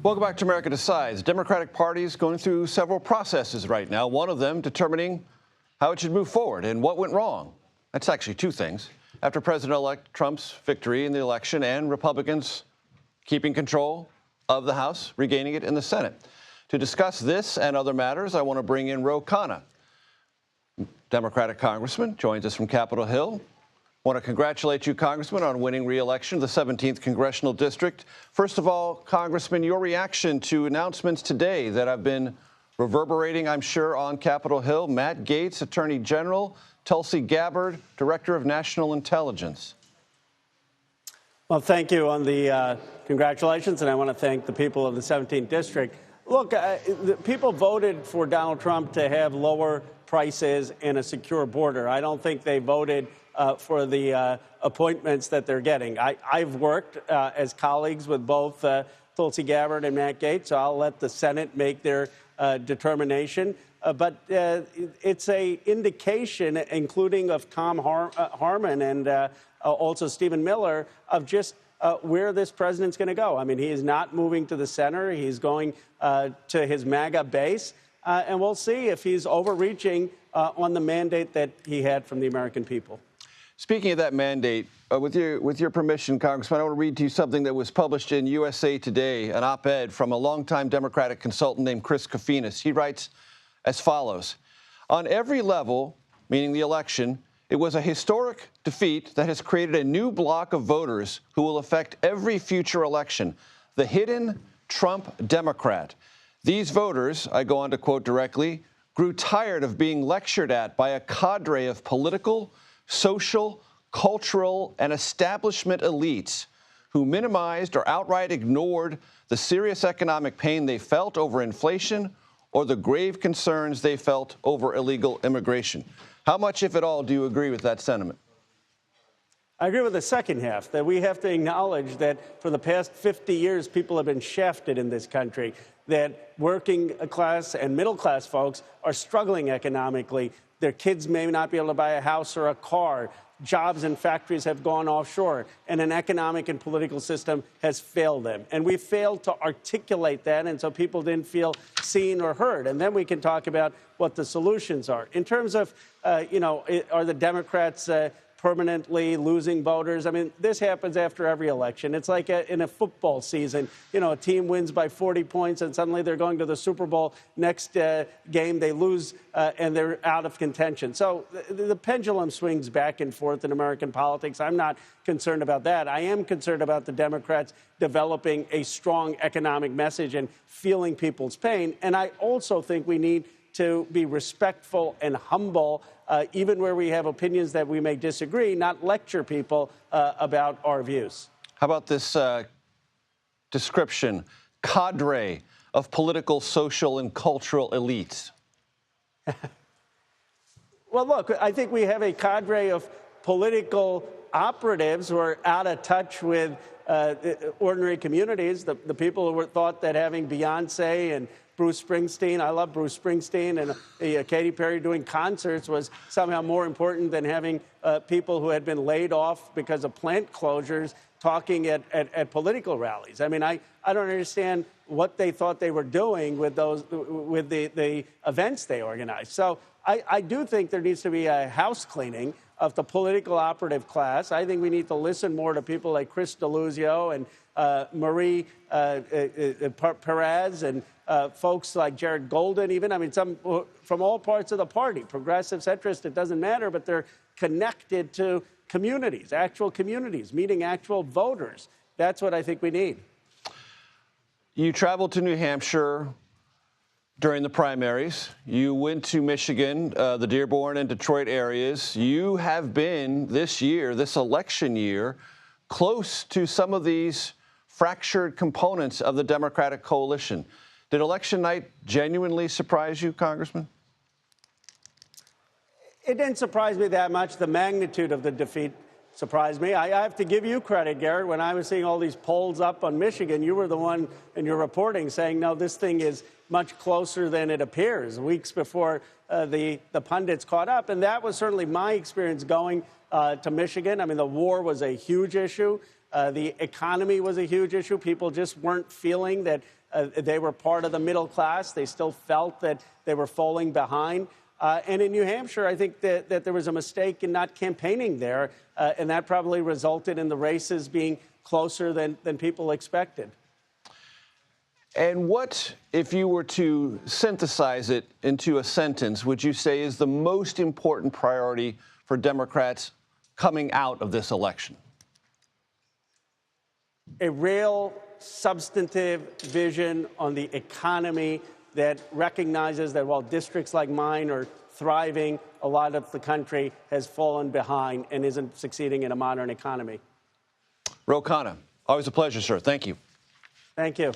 Welcome back to America Decides. The Democratic Party is going through several processes right now, one of them determining how it should move forward and what went wrong. That's actually two things. After President-elect Trump's victory in the election and Republicans keeping control of the House, regaining it in the Senate. To discuss this and other matters, I want to bring in Khanna, Democratic Congressman, joins us from Capitol Hill. I want to congratulate you, Congressman, on winning re-election to the 17th Congressional District. First of all, Congressman, your reaction to announcements today that have been reverberating, I'm sure, on Capitol Hill. Matt Gaetz, Attorney General, Tulsi Gabbard, Director of National Intelligence. Well, thank you on the congratulations, and I want to thank the people of the 17th District. Look, the people voted for Donald Trump to have lower prices and a secure border. I don't think they voted for the appointments that they're getting. I've worked as colleagues with both Tulsi Gabbard and Matt Gaetz, so I'll let the Senate make their determination. But it's an indication, including of Tom Harmon and also Stephen Miller, of just where this president's going to go. I mean, he is not moving to the center. He's going to his MAGA base. And we'll see if he's overreaching on the mandate that he had from the American people. Speaking of that mandate, with your permission, Congressman, I want to read to you something that was published in USA Today, an op-ed from a longtime Democratic consultant named Chris Kofinas. He writes as follows: on every level, meaning the election, it was a historic defeat that has created a new bloc of voters who will affect every future election, the hidden Trump Democrat. These voters, I go on to quote directly, grew tired of being lectured at by a cadre of political, social, cultural, and establishment elites who minimized or outright ignored the serious economic pain they felt over inflation or the grave concerns they felt over illegal immigration. How much, if at all, do you agree with that sentiment? I agree with the second half, that we have to acknowledge that for the past 50 years, people have been shafted in this country, that working class and middle class folks are struggling economically. Their kids may not be able to buy a house or a car. Jobs and factories have gone offshore, and an economic and political system has failed them. And we failed to articulate that, and so people didn't feel seen or heard. And then we can talk about what the solutions are. In terms of, are the Democrats permanently losing voters? I mean, this happens after every election. It's like in a football season. You know, a team wins by 40 points, and suddenly they're going to the Super Bowl. Next game, they lose, and they're out of contention. So the pendulum swings back and forth in American politics. I'm not concerned about that. I am concerned about the Democrats developing a strong economic message and feeling people's pain. And I also think we need to be respectful and humble, even where we have opinions that we may disagree, not lecture people about our views. How about this description, cadre of political, social, and cultural elites? Well, look, I think we have a cadre of political operatives who are out of touch with ordinary communities, the people who thought that having Beyonce and Bruce Springsteen, I love Bruce Springsteen, and Katy Perry doing concerts was somehow more important than having people who had been laid off because of plant closures talking at political rallies. I mean, I don't understand what they thought they were doing with the events they organized. So I do think there needs to be a house cleaning of the political operative class. I think we need to listen more to people like Chris Deluzio and Marie Perez and folks like Jared Golden, even. I mean, some from all parts of the party, progressive, centrist, it doesn't matter, but they're connected to communities, actual communities, meeting actual voters. That's what I think we need. You traveled to New Hampshire during the primaries. You went to Michigan, the Dearborn and Detroit areas. You have been this year, this election year, close to some of these fractured components of the Democratic coalition. Did election night genuinely surprise you, Congressman? It didn't surprise me that much. The magnitude of the defeat surprised me. I have to give you credit, Garrett. When I was seeing all these polls up on Michigan, you were the one in your reporting saying, no, this thing is much closer than it appears, weeks before the pundits caught up. And that was certainly my experience going to Michigan. I mean, the war was a huge issue. The economy was a huge issue. People just weren't feeling that they were part of the middle class. They still felt that they were falling behind. And in New Hampshire, I think that there was a mistake in not campaigning there, and that probably resulted in the races being closer than people expected. And what, if you were to synthesize it into a sentence, would you say is the most important priority for Democrats coming out of this election? A real substantive vision on the economy that recognizes that while districts like mine are thriving, a lot of the country has fallen behind and isn't succeeding in a modern economy. Khanna, always a pleasure, sir. Thank you. Thank you.